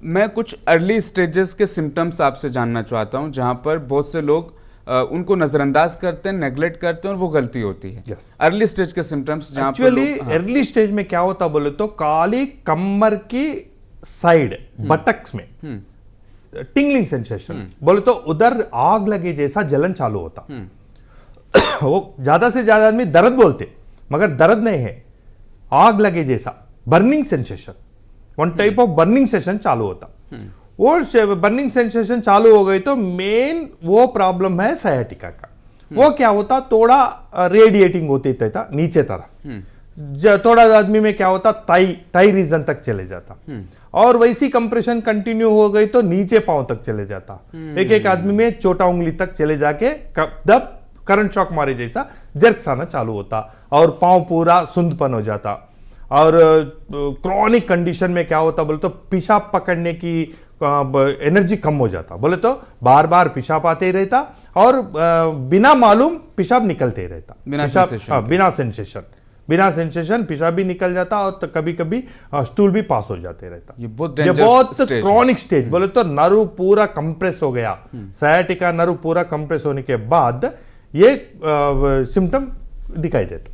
मैं कुछ early stages के सिम्टम्स आपसे जानना चाहता हूं, जहां पर बहुत से लोग उनको नजरअंदाज करते हैं, नेग्लेक्ट करते हैं और वो गलती होती है। अर्ली स्टेज के सिम्टम्स जहां पर एक्चुअली अर्ली स्टेज में क्या होता बोले तो काली कमर की साइड बटक्स में टिंगलिंग सेंसेशन, बोले तो उधर आग लगे जैसा जलन चालू होता। वो ज्यादा से ज्यादा आदमी दर्द बोलते, मगर दर्द नहीं है, आग लगे जैसा burning sensation, one type of burning sensation चालू होता। वो बर्निंग सेंसेशन चालू हो गई तो मेन वो प्रॉब्लम है सयाटिका का। वो क्या होता, थोड़ा रेडिएटिंग होती था नीचे तरफ, थोड़ा आदमी में क्या होता ताई रीजन तक चले जाता, और वैसी कंप्रेशन कंटिन्यू हो गई तो नीचे पांव तक चले जाता। एक एक आदमी में छोटा उंगली तक चले जाके दब करंट शॉक मारे जैसा जर्क्स आना चालू होता और पांव पूरा सुंदपन हो जाता। और क्रॉनिक कंडीशन में क्या होता बोले तो पेशाब पकड़ने की एनर्जी कम हो जाता, बोले तो बार बार पेशाब आते ही रहता और बिना मालूम पेशाब निकलते ही रहता, बिना सेंसेशन पेशाब भी निकल जाता और तो कभी कभी स्टूल भी पास हो जाते रहता। ये बहुत क्रॉनिक स्टेज, बोले तो नर्व पूरा कंप्रेस हो गया, सयाटिका नर्व पूरा कंप्रेस होने के बाद ये सिम्टम दिखाई देता।